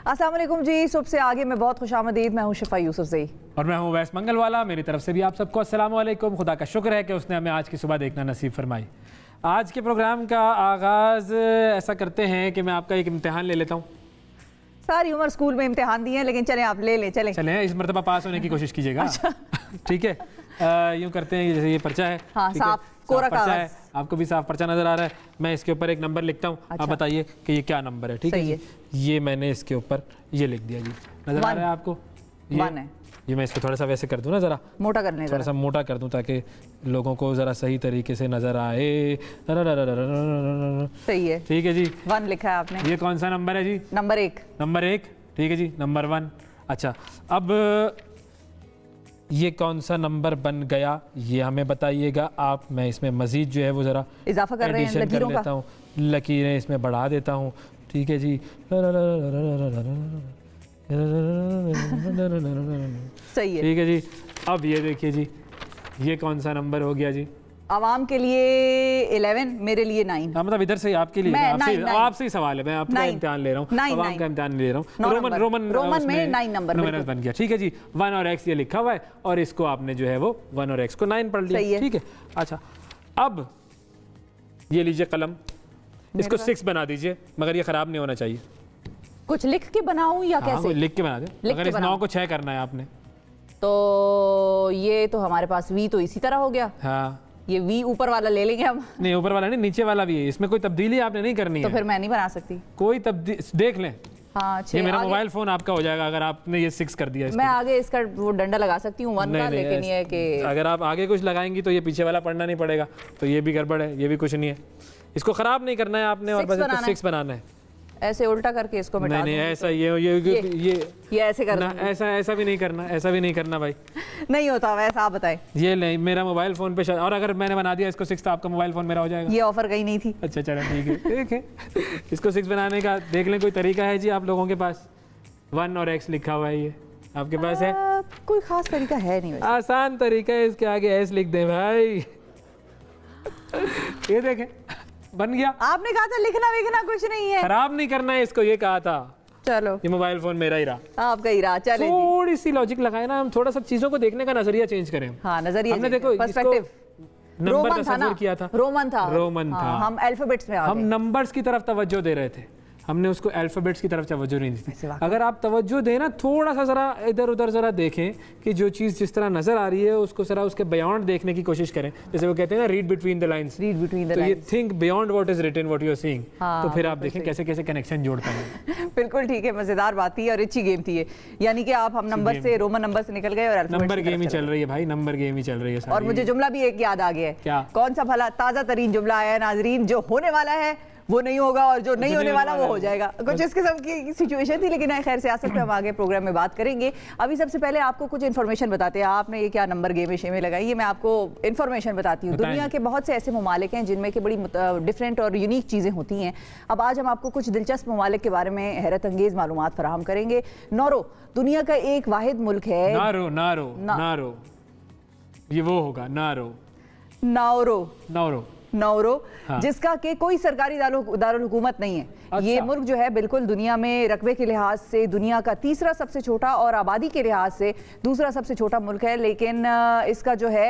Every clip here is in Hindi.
अस्सलाम वालेकुम जी, सुबह से आगे मैं बहुत खुशामदीद। मैं हूँ शिफा यूसुफजई और मैं हूँ वैस मंगलवाला। मेरी तरफ से भी आप सबको अस्सलाम वालेकुम। खुदा का शुक्र है कि उसने हमें आज की सुबह देखना नसीब फरमाई। आज के प्रोग्राम का आगाज़ ऐसा करते हैं कि मैं आपका एक इम्तिहान ले लेता हूँ। सारी उम्र स्कूल में इम्तिहान दिए हैं, लेकिन चलें आप ले लें। चलें इस मरतबा पास होने की कोशिश कीजिएगा। अच्छा। ठीक है, यूँ करते हैं, जैसे ये पर्चा है, हाँ, साफ कोरा पर्चा है, कागज। आपको भी साफ पर्चा नजर आ रहा है। मैं इसके ऊपर एक नंबर लिखता हूँ। अच्छा। आप बताइए कि ये क्या नंबर है। ठीक है जी? ये मैंने इसके ऊपर ये लिख दिया जी। नजर आ रहा है आपको? वन है। ये मैं इसको थोड़ा सा वैसे कर दूं ना, ज़रा मोटा करने, थोड़ा सा मोटा कर दूं ताकि लोगों को ज़रा सही तरीके से नज़र आए। सही है, ठीक है जी। वन लिखा है आपने। ये कौन सा नंबर है जी? नंबर एक। नंबर एक, ठीक है जी, नंबर वन। अच्छा, अब ये कौन सा नंबर बन गया ये हमें बताइएगा आप। मैं इसमें मज़ीद जो है वो ज़रा इजाफा कर रहे हैं लकीरों का। लेता हूँ, लकीरें इसमें बढ़ा देता हूँ। ठीक है जी। सही है, ठीक है जी। अब ये देखिए जी, ये कौन सा नंबर हो गया जी? आवाम के लिए 11, मेरे लिए 9। हाँ, मतलब इधर से आपके लिए आपसे ही सवाल है। मैं आपका इम्तिहान ले रहा हूँ, आवाम का इम्तिहान ले रहा हूँ। रोमन में 9 नंबर बन गया। ठीक है जी, 1 और x ये लिखा हुआ है और इसको आपने जो है वो 1 और x को 9 पढ़ लिया। ठीक है। अच्छा, अब ये लीजिए कलम, इसको 6 बना दीजिए, मगर ये खराब नहीं होना चाहिए। कुछ लिख के बनाऊं या कैसे? लिख के बना दे। अगर इस 9 को 6 करना है आपने तो ये तो हमारे पास v तो इसी तरह हो गया। हाँ, ये v ऊपर वाला ले लेंगे हम। नहीं, ऊपर वाला नहीं, नीचे वाला भी है। इसमें कोई तब्दीली आपने नहीं करनी है। तो फिर मैं नहीं बना सकती कोई तब्दीली। देख लें। हाँ, ये मेरा मोबाइल फोन आपका हो जाएगा अगर आपने ये 6 कर दिया। मैं आगे इसका वो डंडा लगा सकती हूँ 1 का, लेकिन ये कि अगर आप आगे कुछ लगाएंगी तो ये पीछे वाला पढ़ना नहीं पड़ेगा, तो ये भी गड़बड़ है, ये भी कुछ नहीं है। इसको खराब नहीं करना है आपने और बस इसको 6 बनाना है। ऐसे उल्टा करके इसको मिटा नहीं, ऐसा ये ऐसे करना, ऐसा भी नहीं करना, ऐसा भी नहीं करना भाई। नहीं होता वैसा, आप बताएं। ये नहीं, मेरा मोबाइल फोन पे और अगर मैंने बना दिया इसको 6 तो आपका मोबाइल फोन मेरा हो जाएगा। ये ऑफर कहीं नहीं थी। अच्छा चलो ठीक है, ठीक है। इसको 6 बनाने का देख लें, कोई तरीका है जी आप लोगों के पास? 1 और x लिखा हुआ है, ये आपके पास है? कोई खास तरीका है नहीं वैसे। आसान तरीका है, इसके आगे s लिख दें भाई। ये देखें, बन गया। आपने कहा था लिखना विखना कुछ नहीं है, खराब नहीं करना है इसको, ये कहा था। चलो, ये मोबाइल फोन मेरा ही रहा, आपका ही रहा। चले, थोड़ी सी लॉजिक लगाए ना हम, थोड़ा सा चीजों को देखने का नजरिया चेंज करें। हाँ, नजरिया हमने देखो पर्सपेक्टिव। नंबर तस्वीर किया था, रोमन था। हम अल्फाबेट्स में आ गए, हम नंबर्स की तरफ तवज्जो दे रहे थे, हमने उसको अल्फाबेट्स की तरफ तवज्जो नहीं दी। अगर आप तवज्जो देना, थोड़ा सा जरा इधर उधर जरा देखें कि जो चीज़ जिस तरह नजर आ रही है उसको जरा उसके बियॉन्ड देखने की कोशिश करें। जैसे वो कहते हैं ना, read between the lines. Read between the lines. तो ये think beyond what is written, what you are seeing. तो फिर आप देखें कैसे कैसे कनेक्शन जोड़ता है। बिल्कुल ठीक है, मजेदार बात थी और अच्छी गेम थी ये। यानी कि आप हम नंबर से, रोमन नंबर से निकल गए और नंबर गेम ही चल रही है भाई, नंबर गेम ही चल रही है। और मुझे जुमला भी एक याद आ गया है। क्या? कौन सा भला? ताज़ा तरीन जुमला आया है नाजरीन, जो होने वाला है वो नहीं होगा और जो नहीं होने वाला वो हो जाएगा। कुछ इस किस्म की सिचुएशन थी, लेकिन खैर सियासत पे हम आगे प्रोग्राम में बात करेंगे। अभी सबसे पहले आपको कुछ इन्फॉर्मेशन बताते हैं। आपने ये क्या नंबर गेम में लगाई, ये मैं आपको इन्फॉर्मेशन बताती हूँ। दुनिया के बहुत से ऐसे ममालिक हैं जिनमें कि बड़ी डिफरेंट और यूनिक चीज़ें होती हैं। अब आज हम आपको कुछ दिलचस्प ममालिक के बारे में हैरत अंगेज मालूमात फराहम करेंगे। नौरो दुनिया का एक वाहिद मुल्क है। नारो ये वो होगा, नौरो, हाँ। जिसका कि कोई सरकारी दारुल हुकूमत नहीं है। अच्छा। ये मुल्क जो है बिल्कुल दुनिया में रकबे के लिहाज से दुनिया का तीसरा सबसे छोटा और आबादी के लिहाज से दूसरा सबसे छोटा मुल्क है। लेकिन इसका जो है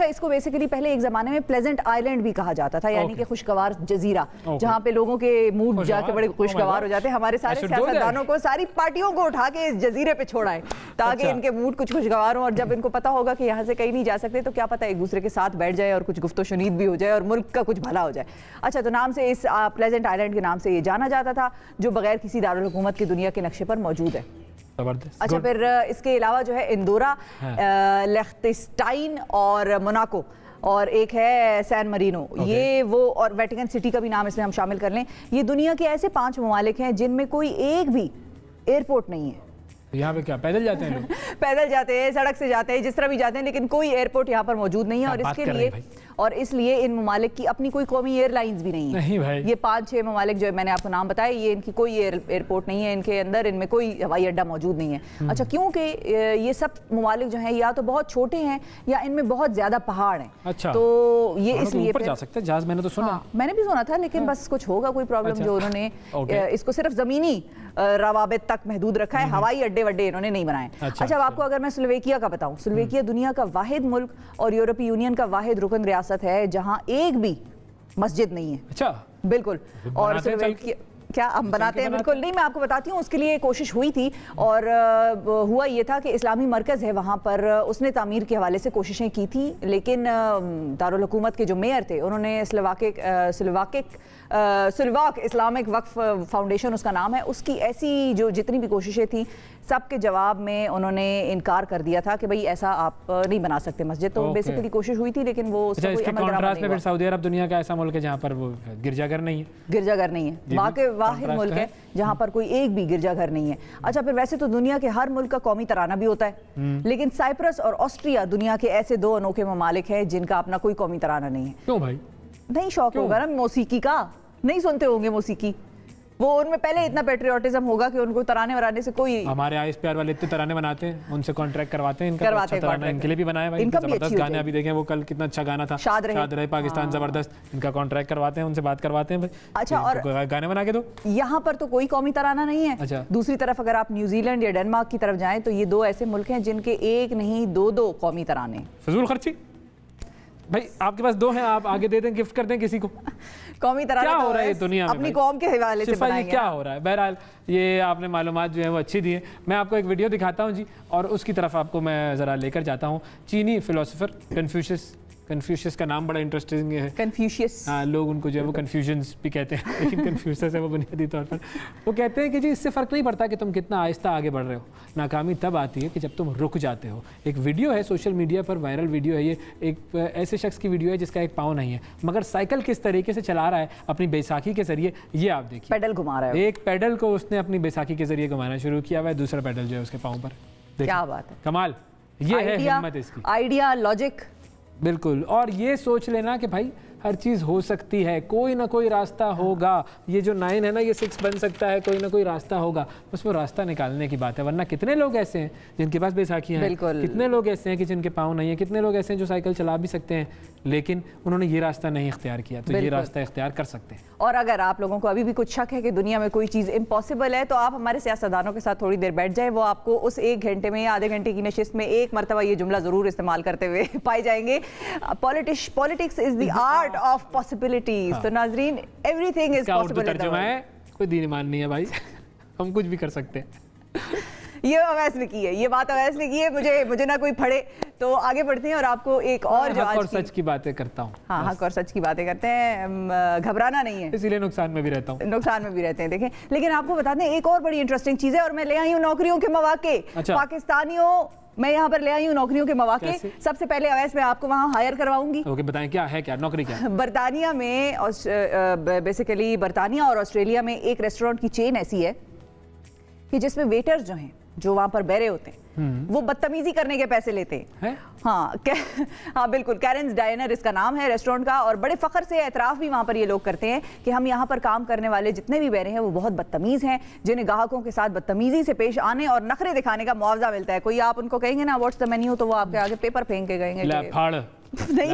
इसको बेसिकली पहले एक ज़माने में प्लेजेंट आइलैंड भी कहा जाता था, यानी कि खुशगवार जजीरा, जहाँ पे लोगों के मूड जाके बड़े खुशगवार हो जाते हैं। हमारे सारे सियासतदानों को, सारी पार्टियों को उठा के इस जजीरे पे छोड़ा है ताकि इनके मूड कुछ खुशगवार हो, और जब इनको पता होगा कि यहाँ से कहीं नहीं जा सकते तो क्या पता एक दूसरे के साथ बैठ जाए और कुछ गुफ्तो-शुनीद भी हो जाए और मुल्क का कुछ भला हो जाए। अच्छा, तो नाम से इस प्लेजेंट आइलैंड के नाम से ये जाना जाता था, जो बगैर किसी दारुल हुकूमत की दुनिया के नक्शे पर मौजूद है। अच्छा, फिर इसके अलावा जो है इंदोरा, लिechtenstein और मोनाको, और एक है सैन मरीनो, ये वो, और वेटिकन सिटी का भी नाम इसमें हम शामिल कर लें। ये दुनिया के ऐसे 5 ममालिक हैं जिनमें कोई एक भी एयरपोर्ट नहीं है। यहाँ पे क्या पैदल जाते हैं लोग? पैदल जाते हैं, सड़क से जाते हैं, जिस तरह भी जाते हैं, लेकिन कोई एयरपोर्ट यहाँ पर मौजूद नहीं है। और इसके लिए और इसलिए इन ममालिक की अपनी कोई कौमी एयरलाइंस भी नहीं है। नहीं भाई, ये 5-6 ममालिक जो मैंने आपको नाम बताया, ये इनकी कोई एयरपोर्ट नहीं है, इनके अंदर इनमें कोई हवाई अड्डा मौजूद नहीं है। अच्छा, क्योंकि ये सब ममालिक जो हैं या तो बहुत छोटे हैं या इनमें बहुत ज्यादा पहाड़ हैं। अच्छा, तो ये इसलिए ऊपर जा सकते हैं जहाज, मैंने तो सुना। हाँ, मैंने भी सुना था, लेकिन बस कुछ होगा कोई प्रॉब्लम जो उन्होंने इसको सिर्फ जमीनी रवाबित तक महदूद रखा है, हवाई अड्डे वड्डे इन्होंने नहीं बनाए। अच्छा, अब आपको अगर मैं स्लोवेकिया का बताऊं, स्लोवेकिया दुनिया का वाहिद मुल्क और यूरोपीय यूनियन का वाहिद रुकन रियासत है जहां एक भी मस्जिद नहीं है। अच्छा, बिल्कुल। और स्लोवेकिया क्या हम बनाते हैं? बिल्कुल नहीं, मैं आपको बताती हूँ। उसके लिए कोशिश हुई थी और हुआ ये था कि इस्लामी मरकज़ है वहाँ पर, उसने तामीर के हवाले से कोशिशें की थी, लेकिन दारुल हुकूमत के जो मेयर थे उन्होंने स्लोवाक इस्लामिक वक्फ फाउंडेशन उसका नाम है, उसकी ऐसी जो जितनी भी कोशिशें थी सबके जवाब में उन्होंने इनकार कर दिया था कि भाई ऐसा आप नहीं बना सकते मस्जिद। तो बेसिकली कोशिश हुई थी, लेकिन वो उसका कोई अमल नहीं हुआ। सऊदी अरब दुनिया का ऐसा मुल्क है जहाँ पर वो गिरजाघर नहीं है। गिरजाघर नहीं है, वाहिद मुल्क है जहाँ पर कोई एक भी गिरजाघर नहीं है। अच्छा, फिर वैसे तो दुनिया के हर मुल्क का कौमी तराना भी होता है, लेकिन साइप्रस और ऑस्ट्रिया दुनिया के ऐसे 2 अनोखे ममालिक हैं जिनका अपना कोई कौमी तराना नहीं है। क्यों भाई? नहीं शौक होगा ना मौसीकी का, नहीं सुनते होंगे मौसीकी, वो उनमें पहले इतना पेट्रियोटिज्म होगा कि उनको तराने वराने से कोई। हमारे आइस प्यार वाले इतने तराने बनाते हैं, उनसे कॉन्ट्रैक्ट करवाते हैं, इनके लिए भी बनाया भाई, जबरदस्त गाने अभी देखें, वो कल कितना अच्छा गाना था, शाद रहे पाकिस्तान जबरदस्त, इनका कॉन्ट्रैक्ट करवाते हैं, उनसे बात करवाते हैं भाई। अच्छा, और गाने बना के दो। यहाँ पर तो कोई कौमी तराना नहीं है। अच्छा, दूसरी तरफ अगर आप न्यूजीलैंड या डेनमार्क की तरफ जाएं तो ये 2 ऐसे मुल्क हैं जिनके एक नहीं 2 कौमी तराने। फजूल खर्ची भाई, आपके पास 2 हैं, आप आगे दे दें, गिफ्ट कर दें किसी को। कौमी तराना क्या हो रहा है दुनिया में अपनी कौम के हवाले से बनाएंगे। क्या हो रहा है? बहरहाल ये आपने मालूमात जो है वो अच्छी दी है। मैं आपको एक वीडियो दिखाता हूँ जी, और उसकी तरफ आपको मैं ज़रा लेकर जाता हूँ। चीनी फिलोसोफर कन्फ्यूशियस का नाम बड़ा इंटरेस्टिंग है, कन्फ्यूशियस। हाँ, लोग उनको जो है वो कन्फ्यूजन्स भी कहते हैं, लेकिन कन्फ्यूशस है वो बुनियादी तौर पर। वो कहते हैं कि जी इससे फ़र्क नहीं पड़ता कि तुम कितना आहिस्ता आगे बढ़ रहे हो, नाकामी तब आती है कि जब तुम रुक जाते हो। एक वीडियो है सोशल मीडिया पर, वायरल वीडियो है ये, एक ऐसे शख्स की वीडियो है जिसका एक पाँव नहीं है, मगर साइकिल किस तरीके से चला रहा है अपनी बैसाखी के जरिए, ये आप देखिए। पेडल घुमा रहा है, एक पेडल को उसने अपनी बैसाखी के जरिए घुमाना शुरू किया हुआ है, दूसरा पेडल जो है उसके पाँव पर। क्या बात है, कमाल। ये है हिम्मत इसकी, आइडिया, लॉजिक। बिल्कुल। और ये सोच लेना कि भाई हर चीज़ हो सकती है, कोई ना कोई रास्ता होगा। ये जो 9 है ना, ये 6 बन सकता है, कोई ना कोई रास्ता होगा, बस वो रास्ता निकालने की बात है। वरना कितने लोग ऐसे हैं जिनके पास बैसाखियाँ हैं, कितने लोग ऐसे हैं कि जिनके पाँव नहीं है, कितने लोग ऐसे हैं जो साइकिल चला भी सकते हैं, लेकिन उन्होंने ये रास्ता नहीं इख्तियार किया। तो ये रास्ता इख्तियार कर सकते हैं। और अगर आप लोगों को अभी भी कुछ शक है कि दुनिया में कोई चीज़ इम्पॉसिबल है, तो आप हमारे सियासतदानों के साथ थोड़ी देर बैठ जाए, वो आपको उस 1 घंटे में या आधे घंटे की नशिस्त में 1 मरतबा ये जुमला ज़रूर इस्तेमाल करते हुए पाए जाएंगे, politics is the art of possibilities. तो नाजरीन, एवरीथिंग इज पॉसिबल। तर्जुमा है, कोई दीन ईमान नहीं है भाई, हम कुछ भी कर सकते हैं। ये अवैस ने की है, ये बात अवैस ने की है, मुझे ना कोई फड़े। तो आगे बढ़ते हैं और आपको एक और जो हक और सच की बातें करता हूँ। हाँ, हक और सच की बातें करते हैं, घबराना नहीं है, इसीलिए नुकसान में भी रहता हूँ। नुकसान में भी रहते हैं, देखें। लेकिन आपको बताते हैं एक और बड़ी इंटरेस्टिंग चीज़ है, और मैं ले आई हूँ नौकरियों के मौके। पाकिस्तानियों, मैं यहाँ पर ले आई हूँ नौकरियों के मौके। सबसे पहले अवैस, मैं आपको वहाँ हायर करवाऊंगी। ओके, बताएं क्या है, क्या नौकरी क्या? बरतानिया में, बेसिकली बरतानिया और ऑस्ट्रेलिया में एक रेस्टोरेंट की चेन ऐसी है कि जिसमें वेटर्स जो हैं, जो वहाँ पर बैरे होते हैं, वो बदतमीजी करने के पैसे लेते हैं। हाँ, हाँ बिल्कुल, कैरेंस डाइनर इसका नाम है रेस्टोरेंट का, और बड़े फख्र से एतराफ़ भी वहाँ पर ये लोग करते हैं कि हम यहाँ पर काम करने वाले जितने भी बैरे हैं वो बहुत बदतमीज़ हैं, जिन्हें ग्राहकों के साथ बदतमीजी से पेश आने और नखरे दिखाने का मुआवजा मिलता है। कोई आप उनको कहेंगे ना व्हाट्स द मेन्यू, तो वो आपके आगे पेपर फेंक के गएंगे। नहीं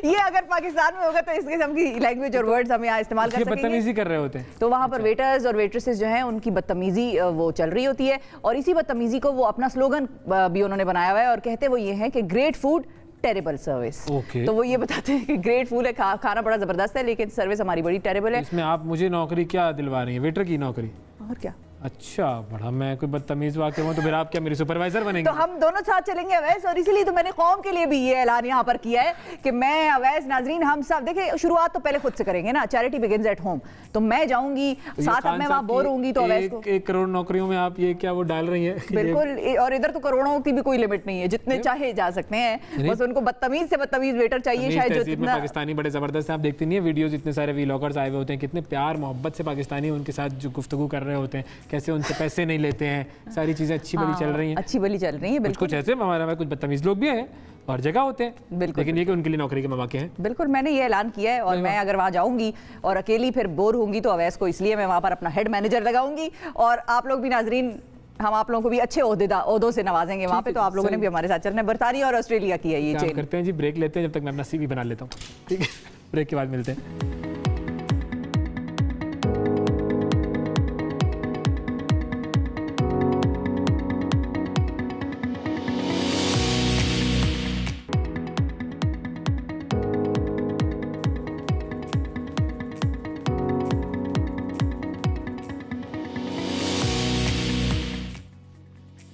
ये अगर पाकिस्तान में होगा तो इस किस्म की लैंग्वेज और वर्ड्स हम यहाँ इस्तेमाल कर सकेंगे। बदतमीजी कर रहे होते हैं, तो वहाँ पर वेटर्स और वेट्रेसेस जो हैं उनकी बदतमीजी वो चल रही होती है, और इसी बदतमीजी को वो अपना स्लोगन भी उन्होंने बनाया हुआ है, और कहते वो ये है कि ग्रेट फूड टेरेबल सर्विस। तो वो ये बताते हैं कि ग्रेट फूड है, खाना बड़ा जबरदस्त है, लेकिन सर्विस हमारी बड़ी टेरेबल है। इसमें आप मुझे नौकरी क्या दिलवा रही है? वेटर की नौकरी? और क्या? अच्छा, बड़ा मैं कोई बदतमीज वाक़ हूँ तो फिर आप क्या मेरी सुपरवाइजर बनेंगे? तो हम दोनों साथ चलेंगे अवैस, और इसीलिए तो मैंने कौम के लिए भी ये ऐलान यहाँ पर किया है कि मैं, अवैस, नाजरीन, हम सब देखिए, शुरुआत तो पहले खुद से करेंगे ना, चैरिटी बिगिंस एट होम। तो मैं जाऊंगी साथ, अब मैं वहाँ बोर होंगी तो अवैस को 1 करोड़ नौकरियों में आप ये क्या वो डाल रही हैं? बिल्कुल, और इधर तो करोड़ों की भी कोई लिमिट नहीं है, जितने चाहे जा सकते हैं, बस उनको बदतमीज से बदतमीज वेटर चाहिए। शायद जो पाकिस्तानी बड़े जबरदस्त हैं, आप देखती नहीं है वीडियोस, इतने सारे व्लॉगर्स आए हुए होते हैं, कितने प्यार मोहब्बत से पाकिस्तानी उनके साथ जो गुफ्तगू कर रहे होते हैं, कैसे उनसे पैसे नहीं लेते हैं, सारी चीज़ें अच्छी भली चल रही हैं, अच्छी भली चल रही हैं। बिल्कुल, कुछ ऐसे हमारे कुछ बदतमीज लोग भी हैं, और जगह होते हैं, लेकिन ये कि उनके लिए नौकरी के मौके हैं। बिल्कुल, मैंने ये ऐलान किया है और मैं अगर वहाँ जाऊंगी और अकेली फिर बोर होंगी तो अवैस को इसलिए मैं वहाँ पर अपना हेड मैनेजर लगाऊंगी, और आप लोग भी नाजरीन, हम आप लोगों को भी अच्छे ओहदों से नवाजेंगे वहाँ पे। तो आप लोगों ने भी हमारे साथ चलना है। बरतानिया और ऑस्ट्रेलिया की है ये चेन। करते हैं जी, ब्रेक लेते हैं, जब तक मैं अपना CV बना लेता हूँ, ठीक है? ब्रेक के बाद मिलते हैं।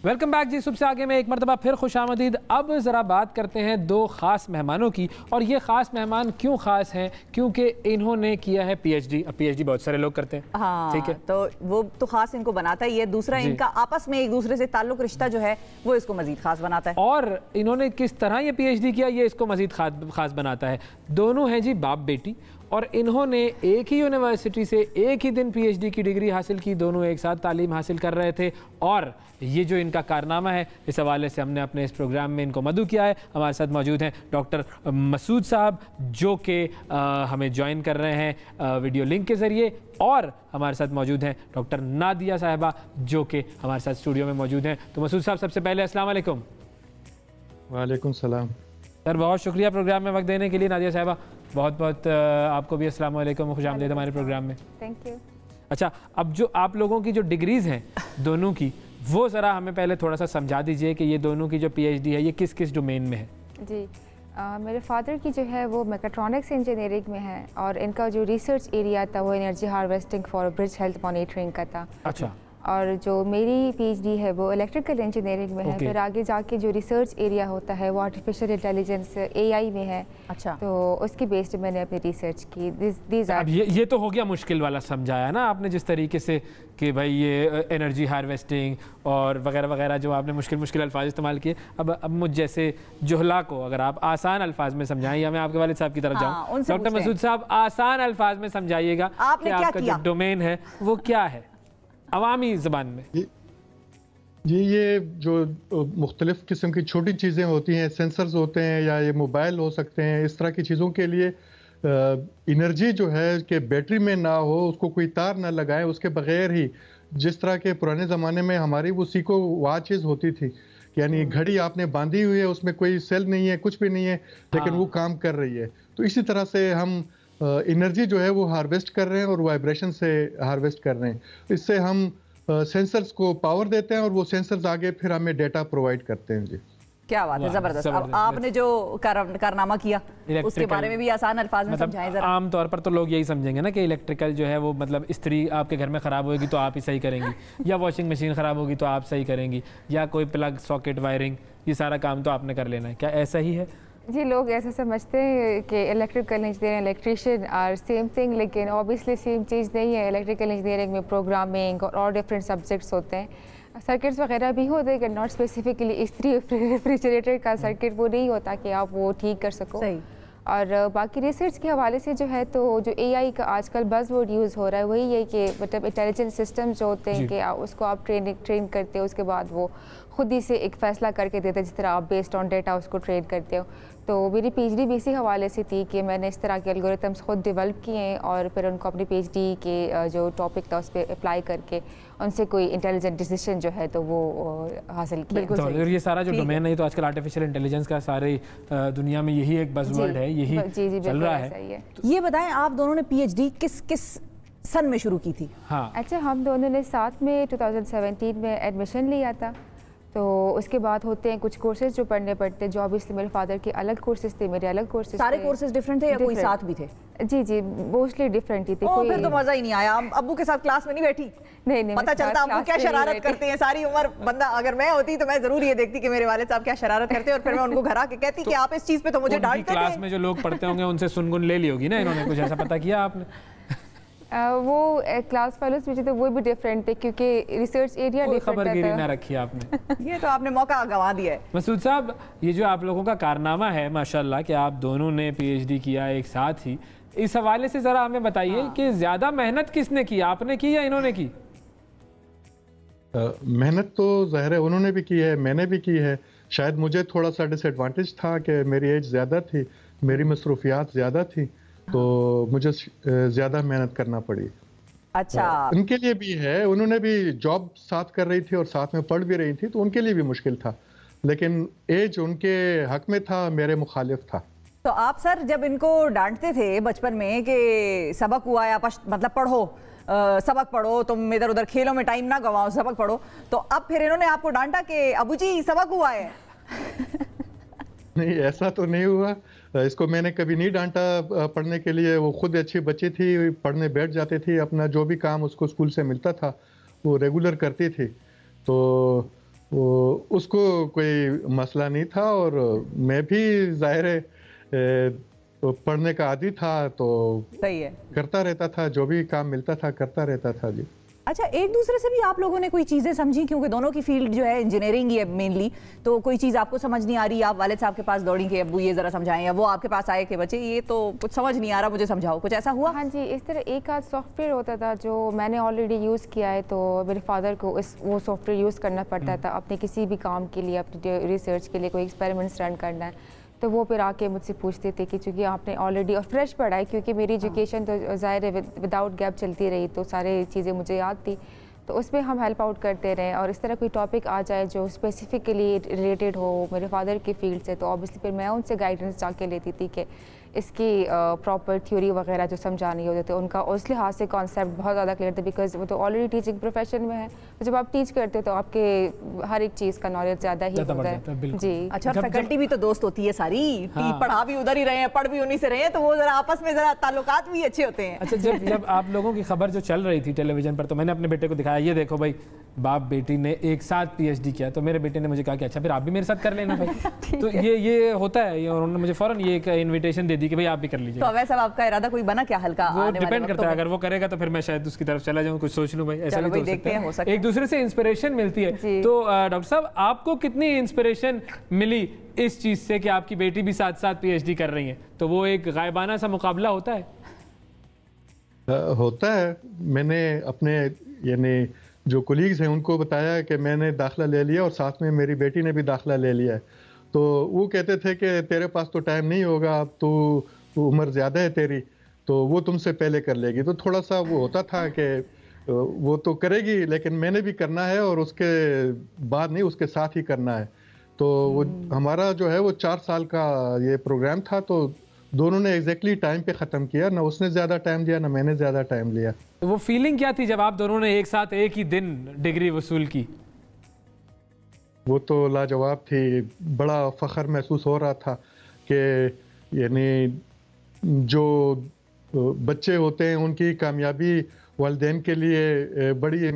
वेलकम बैक जी। सुबह से आगे में एक मरतबा फिर खुशामदीद। अब ज़रा बात करते हैं दो ख़ास मेहमानों की, और ये ख़ास मेहमान क्यों ख़ास हैं? क्योंकि इन्होंने किया है PhD। अब PhD बहुत सारे लोग करते हैं, हाँ, ठीक है, तो वो तो ख़ास इनको बनाता ही है। दूसरा इनका आपस में एक दूसरे से ताल्लुक, रिश्ता जो है वो इसको मज़ीद ख़ास बनाता है। और इन्होंने किस तरह ये PhD किया, ये इसको मज़ीद ख़ास बनाता है। दोनों हैं जी बाप बेटी, और इन्होंने एक ही यूनिवर्सिटी से एक ही दिन PhD की डिग्री हासिल की। दोनों एक साथ तालीम हासिल कर रहे थे, और ये जो इनका कारनामा है, इस हवाले से हमने अपने इस प्रोग्राम में इनको मदऊ किया है। हमारे साथ मौजूद हैं डॉक्टर मसूद साहब, जो कि हमें ज्वाइन कर रहे हैं वीडियो लिंक के ज़रिए, और हमारे साथ मौजूद हैं डॉक्टर नादिया साहिबा, जो कि हमारे साथ स्टूडियो में मौजूद हैं। तो मसूद साहब, सबसे पहले अस्सलाम वालेकुम। वालेकुम सलाम सर, बहुत शुक्रिया प्रोग्राम में वक्त देने के लिए। नादिया साहिबा, बहुत बहुत आपको भी अस्सलाम वालेकुम, खुशामदीद हमारे प्रोग्राम में। Thank you. अच्छा, अब जो आप लोगों की जो डिग्रीज़ हैं दोनों की, वो ज़रा हमें पहले थोड़ा सा समझा दीजिए कि ये दोनों की जो PhD है ये किस किस डोमेन में है। जी, मेरे फादर की जो है वो मैकेट्रॉनिक्स इंजीनियरिंग में है, और इनका जो रिसर्च एरिया था वो energy harvesting for bridge health monitoring का था। अच्छा। और जो मेरी PhD है वो इलेक्ट्रिकल इंजीनियरिंग में है। फिर आगे जाके जो रिसर्च एरिया होता है वो आर्टिफिशियल इंटेलिजेंस AI में है। अच्छा, तो उसकी बेस पे मैंने अपनी रिसर्च की। अब ये तो हो गया मुश्किल वाला समझाया ना आपने, जिस तरीके से कि भाई ये एनर्जी हार्वेस्टिंग और वगैरह वगैरह जो आपने मुश्किल अल्फाज इस्तेमाल किए। अब मुझ जैसे जुहला को अगर आप आसान अल्फाज में समझाएं, या मैं आपके वालिद साहब की तरफ जाऊँ, डॉक्टर मसूद साहब आसान अल्फाज में समझाइएगा कि आपका जो डोमेन है वो क्या है अवामी ज़बान में। जी, ये जो मुख्तलिफ़ किस्म की छोटी चीज़ें होती हैं, सेंसर्स होते हैं, या ये मोबाइल हो सकते हैं, इस तरह की चीज़ों के लिए एनर्जी जो है कि बैटरी में ना हो, उसको कोई तार ना लगाएं, उसके बगैर ही, जिस तरह के पुराने ज़माने में हमारी वो सीको वॉचेज़ होती थी, यानी घड़ी आपने बांधी हुई है, उसमें कोई सेल नहीं है, कुछ भी नहीं है, लेकिन वो काम कर रही है। तो इसी तरह से हम एनर्जी जो है वो हार्वेस्ट कर रहे हैं, और वाइब्रेशन से हार्वेस्ट कर रहे हैं। इससे हम सेंसर्स को पावर देते हैं, और वो सेंसर्स आगे फिर हमें डेटा प्रोवाइड करते हैं। जी, क्या बात है, जबरदस्त। अब आपने जो कारनामा किया उसके बारे में भी आसान अल्फाज में समझाएं जरा। आम तौर पर तो लोग यही समझेंगे ना कि इलेक्ट्रिकल जो है वो मतलब इस्त्री आपके घर में ख़राब होगी तो आप ही सही करेंगी, या वॉशिंग मशीन ख़राब होगी तो आप सही करेंगी, या कोई प्लग सॉकेट वायरिंग, ये सारा काम तो आपने कर लेना है। क्या ऐसा ही है? जी, लोग ऐसा समझते हैं कि electrical engineer, electrician are same thing, लेकिन ऑब्वियसली सेम चीज़ नहीं है। इलेक्ट्रिकल इंजीनियरिंग में प्रोग्रामिंग और डिफरेंट सब्जेक्ट्स होते हैं, सर्किट्स वगैरह भी होते हैं, कि नॉट स्पेसिफिकली इस्त्री रेफ्रिजरेटर का सर्किट वो नहीं होता कि आप वो ठीक कर सको। सही। और बाकी रिसर्च के हवाले से जो है, तो जो AI का आजकल बज़वर्ड यूज़ हो रहा है वही है कि मतलब इंटेलिजेंट सिस्टम जो होते हैं कि उसको आप ट्रेन करते हो, उसके बाद वो खुद ही से एक फ़ैसला करके देते हैं, जिस तरह आप बेस्ड ऑन डेटा उसको ट्रेन करते हो। तो मेरी PhD भी इसी हवाले से थी कि मैंने इस तरह के एल्गोरिथम्स खुद डेवलप किए हैं, और फिर उनको अपनी PhD के जो टॉपिक था उस पर अप्लाई करके उनसे कोई इंटेलिजेंट डिसीजन जो है तो वो हासिल किया। तो ये सारा जो डोमेन है, तो आजकल आर्टिफिशियल इंटेलिजेंस का सारे दुनिया में यही एक बज़वर्ड है, यही चल रहा है। ये बताएं, आप दोनों ने PhD किस सन में शुरू की थी? हाँ, अच्छा, हम दोनों ने साथ में 2017 में एडमिशन लिया था। तो उसके बाद होते हैं कुछ कोर्सेज जो पढ़ने पड़ते हैं, जो ऑब्वियसली मेरे फादर के अलग कोर्सेज थे, मेरे अलग कोर्सेज। सारे कोर्सेज डिफरेंट थे या कोई साथ भी थे? जी, मोस्टली डिफरेंट ही थे। फिर तो मजा ही नहीं आया। अब्बू के साथ क्लास में नहीं बैठी? नहीं, पता चलता अब्बू क्या शरारत करते हैं सारी उम्र। बंदा अगर मैं होती तो मैं जरूर ये देखती कि मेरे वाले साहब क्या शरारत करते हैं, और फिर मैं उनको घर आके कहती कि आप इस चीज पे तो मुझे डांटते थे। क्लास में जो लोग पढ़ते होंगे उनसे सुनगुन ले ली होगी ना इन्होंने, कुछ ऐसा पता किया आपने? वो क्लास फेलोज भी थे, वो भी डिफरेंट थे क्योंकि रिसर्च एरिया डिफरेंट था। खबरगिरी ना रखी आपने। ये तो आपने मौका गंवा दिया है। मसूद साहब, ये जो आप लोगों का कारनामा है माशाल्लाह कि आप दोनों ने PhD किया एक साथ ही, इस हवाले से ज़रा हमें बताइए कि ज़्यादा मेहनत किसने की, आपने की या इन्होंने की? मेहनत तो ज़ाहिर है उन्होंने भी की है, मैंने भी की है। शायद मुझे थोड़ा सा डिसएडवांटेज था कि मेरी एज ज़्यादा थी, मेरी मसरूफियात ज़्यादा थी, तो मुझे ज़्यादा मेहनत करना पड़ी। अच्छा, उनके लिए भी है, उन्होंने भी जॉब साथ कर रही थी और साथ में पढ़ भी रही थी, तो उनके लिए भी मुश्किल था, लेकिन एज उनके हक में था, मेरे मुखालिफ था। तो आप सर जब इनको डांटते थे बचपन में कि सबक हुआ या मतलब पढ़ो, सबक पढ़ो, तुम इधर उधर खेलों में टाइम ना गवाओ, सबक पढ़ो, तो अब फिर इन्होंने आपको डांटा कि अबू जी सबक हुआ है? नहीं, ऐसा तो नहीं हुआ। इसको मैंने कभी नहीं डांटा पढ़ने के लिए। वो खुद अच्छी बच्ची थी, पढ़ने बैठ जाती थी, अपना जो भी काम उसको स्कूल से मिलता था वो रेगुलर करती थी, तो उसको कोई मसला नहीं था। और मैं भी जाहिर है पढ़ने का आदी था, तो सही है, करता रहता था, जो भी काम मिलता था करता रहता था जी। अच्छा, एक दूसरे से भी आप लोगों ने कोई चीज़ें समझी, क्योंकि दोनों की फील्ड जो है इंजीनियरिंग ही है मेनली, तो कोई चीज़ आपको समझ नहीं आ रही, आप वालिद साहब के पास दौड़ी कि अब्बू ये ज़रा समझाएं, या वो आपके पास आए कि बच्चे ये तो कुछ समझ नहीं आ रहा, मुझे समझाओ, कुछ ऐसा हुआ? हाँ जी, इस तरह एक आध सॉफ्टवेयर होता था जो मैंने ऑलरेडी यूज़ किया है, तो मेरे फादर को वो सॉफ्टवेयर यूज़ करना पड़ता था अपने किसी भी काम के लिए, अपनी रिसर्च के लिए, कोई एक्सपेरिमेंट्स रन करना है, तो वो फिर आके मुझसे पूछते थे कि चूँकि आपने ऑलरेडी और फ्रेश पढ़ा है, क्योंकि मेरी एजुकेशन तो ज़ाहिर है विदाउट गैप चलती रही, तो सारी चीज़ें मुझे याद थी, तो उसमें हम हेल्प आउट करते रहे। और इस तरह कोई टॉपिक आ जाए जो स्पेसिफिकली रिलेटेड हो मेरे फादर की फील्ड से, तो ऑब्वियसली फिर मैं उनसे गाइडेंस जाके लेती थी कि इसकी प्रॉपर थ्योरी वगैरह जो समझानी होती थी, उनका उस लिहाज से कॉन्सेप्ट बहुत ज़्यादा क्लियर था, बिकॉज वो तो ऑलरेडी टीचिंग प्रोफेशन में है, तो जब आप टीच करते हो तो आपके हर एक चीज़ का नॉलेज ज़्यादा ही होता है जी। अच्छा, फैकल्टी भी तो दोस्त होती है सारी, पढ़ा भी उधर ही रहे हैं, पढ़ भी उन्हीं से रहे हैं, तो वो जरा आपस में जरा ताल्लुकात भी अच्छे होते हैं। अच्छा, जब आप लोगों की खबर जो चल रही थी टेलीविजन पर, तो मैंने अपने बेटे को दिखाया, ये देखो भाई बाप बेटी ने एक साथ PhD किया, तो मेरे बेटे ने मुझे कहा कि अच्छा फिर आप भी मेरे साथ कर लेना भाई। तो ये होता है, और उन्होंने मुझे फौरन ये एक इन्विटेशन दे दी कि भाई आप भी कर लीजिए। तो वैसे आपका इरादा कोई बना क्या हल्का? वो डिपेंड करता है, अगर वो करेगा तो फिर मैं शायद उसकी तरफ चला जाऊं, कुछ सोच लूं भाई, ऐसा भी तो हो सकता है। एक दूसरे से इंस्पिरेशन मिलती है। तो डॉक्टर साहब, आपको कितनी इंस्पिरेशन मिली इस चीज से कि आपकी बेटी भी साथ साथ PhD कर रही है, तो वो एक गायबाना सा मुकाबला होता है? होता है। मैंने अपने यानी जो कोलीग्स हैं उनको बताया कि मैंने दाखिला ले लिया और साथ में मेरी बेटी ने भी दाखिला ले लिया है, तो वो कहते थे कि तेरे पास तो टाइम नहीं होगा, अब तो उम्र ज़्यादा है तेरी, तो वो तुमसे पहले कर लेगी। तो थोड़ा सा वो होता था कि वो तो करेगी, लेकिन मैंने भी करना है और उसके बाद नहीं, उसके साथ ही करना है। तो वो हमारा जो है वो 4 साल का ये प्रोग्राम था, तो दोनों ने एग्जैक्टली टाइम पे ख़त्म किया, ना उसने ज़्यादा टाइम दिया ना मैंने ज़्यादा टाइम लिया। तो वो फीलिंग क्या थी जब आप दोनों ने एक साथ एक ही दिन डिग्री वसूल की? वो तो लाजवाब थी, बड़ा फ़ख्र महसूस हो रहा था कि यानी जो बच्चे होते हैं उनकी कामयाबी वालिदैन के लिए बड़ी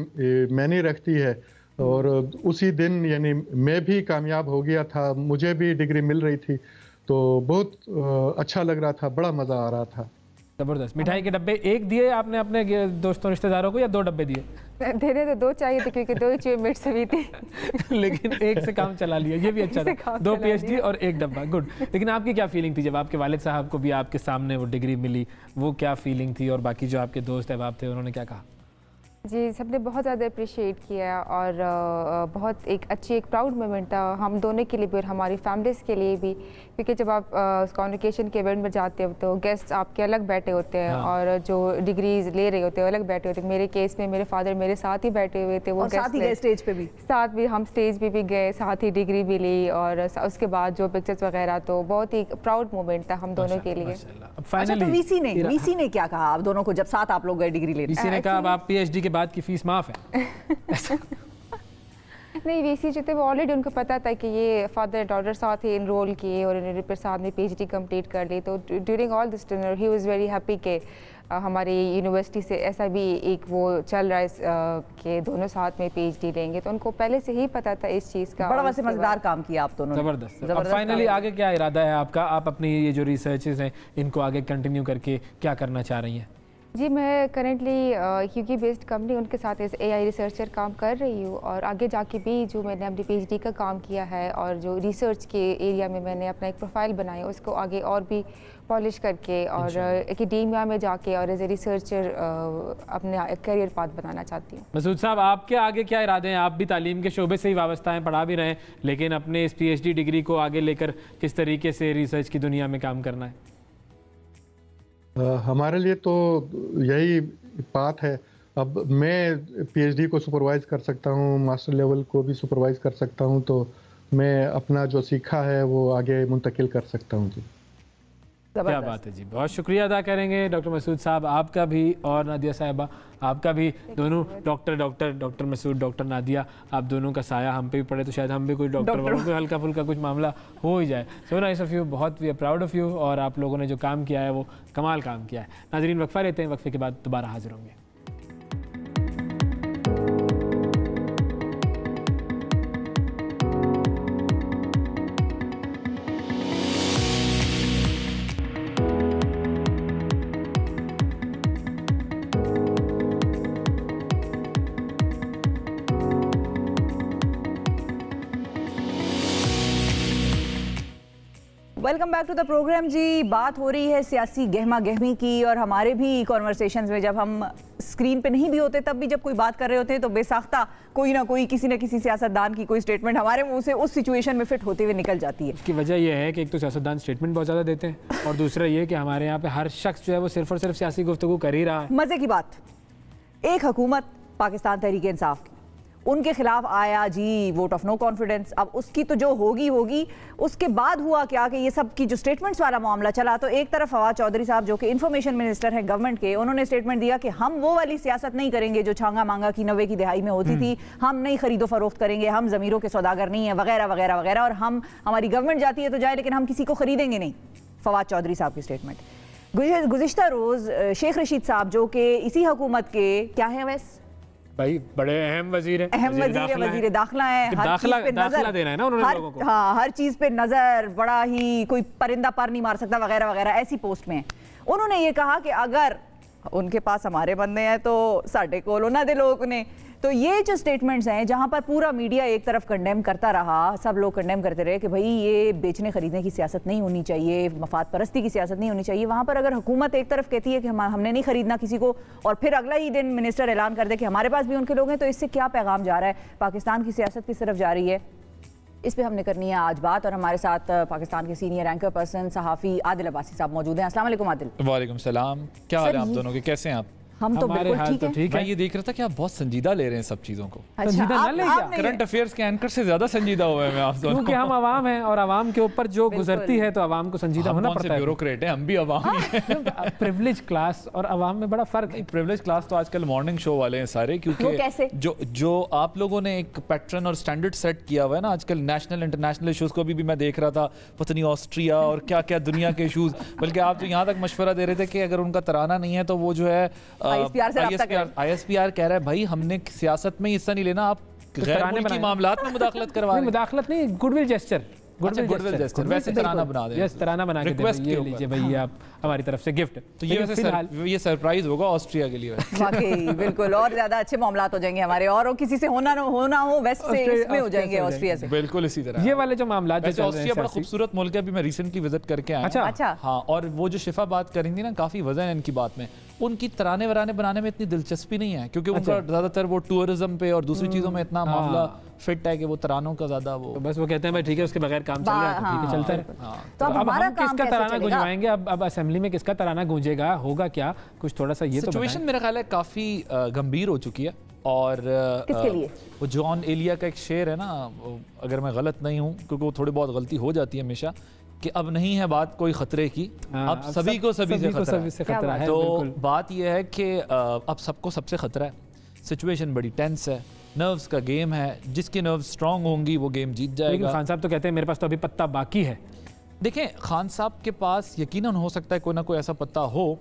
मायने रखती है, और उसी दिन यानी मैं भी कामयाब हो गया था, मुझे भी डिग्री मिल रही थी, तो बहुत अच्छा लग रहा था, बड़ा मज़ा आ रहा था। जबरदस्त। मिठाई के डब्बे एक दिए आपने अपने दोस्तों रिश्तेदारों को, या 2 डब्बे दिए? देने तो 2 चाहिए थे, क्योंकि 2 अचीवमेंट्स भी थी लेकिन एक से काम चला लिया, ये भी अच्छा था। 2 PhD और 1 डब्बा, गुड। लेकिन आपकी क्या फीलिंग थी जब आपके वालिद साहब को भी आपके सामने वो डिग्री मिली, वो क्या फीलिंग थी, और बाकी जो आपके दोस्त अहबाब थे उन्होंने क्या कहा? जी, सबने बहुत ज़्यादा अप्रिशिएट किया, और बहुत एक प्राउड मोमेंट था हम दोनों के लिए भी और हमारी फैमिलीज़ के लिए भी, क्योंकि जब आप कॉन्वोकेशन के इवेंट में जाते हो तो गेस्ट आपके अलग बैठे होते हैं, और जो डिग्रीज ले रहे होते हैं अलग बैठे होते हैं। मेरे केस में मेरे फादर मेरे साथ ही बैठे हुए थे, वो साथ ही गए स्टेज पे भी, साथ भी हम स्टेज पे भी गए, साथ ही डिग्री भी ली, और उसके बाद जो पिक्चर्स वगैरह, तो बहुत ही प्राउड मोमेंट था हम दोनों के लिए। अच्छा, तो वीसी ने क्या कहा आप दोनों को जब साथ आप लोग गए डिग्री लेने? वीसी ने कहा अब आप PhD के बाद की फीस माफ है। नहीं, वीसी जो थे वो ऑलरेडी उनको पता था कि ये फादर डॉटर साथ ही इनरोल किए और उन्होंने फिर साथ में PhD कंप्लीट कर ली, तो during all this dinner he was very happy कि हमारी यूनिवर्सिटी से ऐसा भी एक वो चल रहा है कि दोनों साथ में PhD लेंगे, तो उनको पहले से ही पता था इस चीज़ का। बड़ा वैसे मजेदार काम किया आप दोनों ने। जबरदस्त। अब फाइनली आगे क्या इरादा है आपका? आप अपनी ये जो रिसर्चेज हैं इनको आगे कंटिन्यू करके क्या करना चाह रही हैं? जी मैं करेंटली यूके बेस्ड कंपनी उनके साथ एज AI रिसर्चर काम कर रही हूँ, और आगे जाके भी जो मैंने अपनी PhD का काम किया है और जो रिसर्च के एरिया में मैंने अपना एक प्रोफाइल बनाया उसको आगे और भी पॉलिश करके और एकेडेमिया में जाके और एज ए रिसर्चर अपने करियर पाथ बनाना चाहती हूँ। मसूद साहब, आपके आगे क्या इरादे हैं? आप भी तालीम के शोबे से ही वाबस्ता हैं, पढ़ा भी रहे हैं, लेकिन अपने इस PhD डिग्री को आगे लेकर किस तरीके से रिसर्च की दुनिया में काम करना है? हमारे लिए तो यही बात है। अब मैं PhD को सुपरवाइज कर सकता हूँ, मास्टर लेवल को भी सुपरवाइज कर सकता हूँ, तो मैं अपना जो सीखा है वो आगे मुंतकिल कर सकता हूँ। जी क्या बात है जी, बहुत शुक्रिया अदा करेंगे डॉक्टर मसूद साहब आपका भी और नादिया साहिबा आपका भी, दोनों डॉक्टर मसूद, डॉक्टर नादिया, आप दोनों का साया हम पे भी पड़े तो शायद हम भी कोई डॉक्टर कोई हल्का फुल्का कुछ मामला हो ही जाए। सो नाइस ऑफ यू, बहुत we are proud of you, और आप लोगों ने जो काम किया है वो कमाल काम किया है। नाजरीन वक्फा लेते हैं, वक्फे के बाद दोबारा हाजिर होंगे। Welcome back to the programme जी। बात हो रही है सियासी गहमा गहमी की, और हमारे भी कॉन्वर्सेशंस में जब हम स्क्रीन पे नहीं भी होते तब भी जब कोई बात कर रहे होते हैं तो बेसाख्ता कोई ना कोई किसी न किसी सियासतदान की कोई स्टेटमेंट हमारे मुंह से उस सिचुएशन में फिट होते हुए निकल जाती है। इसकी वजह यह है कि एक तो सियासतदान स्टेटमेंट बहुत ज़्यादा देते हैं, और दूसरा ये कि हमारे यहाँ पे हर शख्स जो है वो सिर्फ और सिर्फ सियासी गुफ्तगू कर ही रहा है। मजे की बात, एक हुकूमत पाकिस्तान तहरीक इंसाफ की, उनके खिलाफ आया जी वोट ऑफ नो कॉन्फिडेंस। अब उसकी तो जो होगी होगी, उसके बाद हुआ क्या कि ये सब की जो स्टेटमेंट्स वाला मामला चला, तो एक तरफ फवाद चौधरी साहब जो कि इंफॉर्मेशन मिनिस्टर हैं गवर्नमेंट के, उन्होंने स्टेटमेंट दिया कि हम वो वाली सियासत नहीं करेंगे जो छांगा मांगा की 90 की दहाई में होती थी, हम नहीं खरीदो फरोख्त करेंगे, हम ज़मीरों के सौदागर नहीं है वगैरह वगैरह वगैरह, और हम हमारी गवर्नमेंट जाती है तो जाए लेकिन हम किसी को खरीदेंगे नहीं। फवाद चौधरी साहब की स्टेटमेंट। गुज़िश्ता रोज़ शेख रशीद साहब जो कि इसी हुकूमत के क्या है वैसे भाई बड़े अहम वजीर हैं, वजीर दाखिला है, दाखिला देना है ना उन्होंने लोगों को। हाँ, हर चीज पे नजर, बड़ा ही कोई परिंदा पर नहीं मार सकता वगैरह वगैरह, ऐसी पोस्ट में उन्होंने ये कहा कि अगर उनके पास हमारे बंदे हैं तो साढ़े को लोना दे लोग ने। तो ये जो स्टेटमेंट्स हैं जहां पर पूरा मीडिया एक तरफ कंडेम करता रहा, सब लोग कंडेम करते रहे कि भाई ये बेचने खरीदने की सियासत नहीं होनी चाहिए, मफाद परस्ती की सियासत नहीं होनी चाहिए, वहां पर अगर हुकूमत एक तरफ कहती है कि हमने नहीं खरीदना किसी को, और फिर अगला ही दिन मिनिस्टर ऐलान कर दे कि हमारे पास भी उनके लोग हैं, तो इससे क्या पैगाम जा रहा है, पाकिस्तान की सियासत किस तरफ जा रही है? इस पे हमने करनी है आज बात, और हमारे साथ पाकिस्तान के सीनियर एंकर पर्सन सहाफ़ी आदिल अब्बासी साहब मौजूद हैं। अस्सलाम वालेकुम आदिल। वालेकुम सलाम, क्या हाल है आप दोनों के, कैसे हैं आप? हम तो बिल्कुल ठीक है। मैं ये देख रहा था कि आप बहुत संजीदा ले रहे हैं सब चीजों को। अच्छा, संजीदा ना ले क्या? करंट अफेयर्स के एंकर से ज्यादा संजीदा हुए हैं आप दोनों, क्योंकि हम आवाम हैं और आवाम के ऊपर जो गुजरती है तो आवाम को संजीदा होना पड़ता है। ब्यूरोक्रेट है, हम भी आवाम ही हैं। प्रिविलेज क्लास और आवाम में बड़ा फर्क है। प्रिविलेज क्लास तो आजकल मॉर्निंग शो वाले हैं सारे, क्योंकि जो आप लोगों ने एक पैटर्न और स्टैंडर्ड सेट किया हुआ है ना आजकल, नेशनल इंटरनेशनल इश्यूज को भी मैं देख रहा था, पता नहीं ऑस्ट्रिया और क्या क्या दुनिया के इश्यूज, बल्कि आप तो यहाँ तक मशवरा दे रहे थे कि अगर उनका तराना नहीं है तो वो जो है ISPR कह रहा है भाई हमने सियासत में हिस्सा नहीं लेना, आप गैर मुल्की मामलात में मुदाखलत करवा रहे हैं। मुदाखलत नहीं, गुडविल जेस्चर, गुडविल जेस्चर, वैसे तराना बना दें, यस तराना बना के ये लीजिए भाई आप हमारी तरफ से गिफ्ट। तो ये सरप्राइज होगा ऑस्ट्रिया के लिए। वाकई बिल्कुल, और ज्यादा अच्छे मामलात हो जाएंगे हमारे, और किसी से होना हो वेस्ट से इसमें हो जाएंगे ऑस्ट्रिया से। बिल्कुल इसी तरह ये वाले जो मामला, ऑस्ट्रिया बड़ा खूबसूरत मुल्क है, अभी मैं रिसेंटली विजिट करके आया। अच्छा हाँ, और वो जो शिफा बात करेंगी ना, काफी वजन है इनकी बात में, उनकी तराने वराने बनाने में इतनी दिलचस्पी नहीं है, क्योंकि उनका ज्यादातर वो टूरिज्म पे और दूसरी चीजों में इतना मामला फिट है कि वो तरानों का ज्यादा वो, बस वो कहते हैं भाई ठीक है उसके बगैर काम चल रहा है, ठीक है चलता है। तो अब हम किसका तराना गूंजवाएंगे? अब असेंबली में किसका तराना गूंजेगा, होगा क्या कुछ थोड़ा सा ये तो सिचुएशन मेरा ख्याल है काफी गंभीर हो चुकी है। और किसके लिए? वो जॉन एलिया का एक शेर है ना, अगर मैं गलत नहीं हूँ, क्योंकि वो थोड़ी बहुत गलती हो जाती है हमेशा, कि अब नहीं है बात कोई खतरे की, अब सभी को सभी से खतरा है। तो बात यह है कि अब सबको सबसे खतरा है, सिचुएशन बड़ी टेंस है, नर्व्स का गेम है, जिसकी नर्व्स स्ट्रांग होंगी वो गेम जीत जाएगा। लेकिन खान साहब तो कहते हैं मेरे पास तो अभी पत्ता बाकी है। देखें, खान साहब के पास यकीनन हो सकता है कोई ना कोई ऐसा पत्ता हो,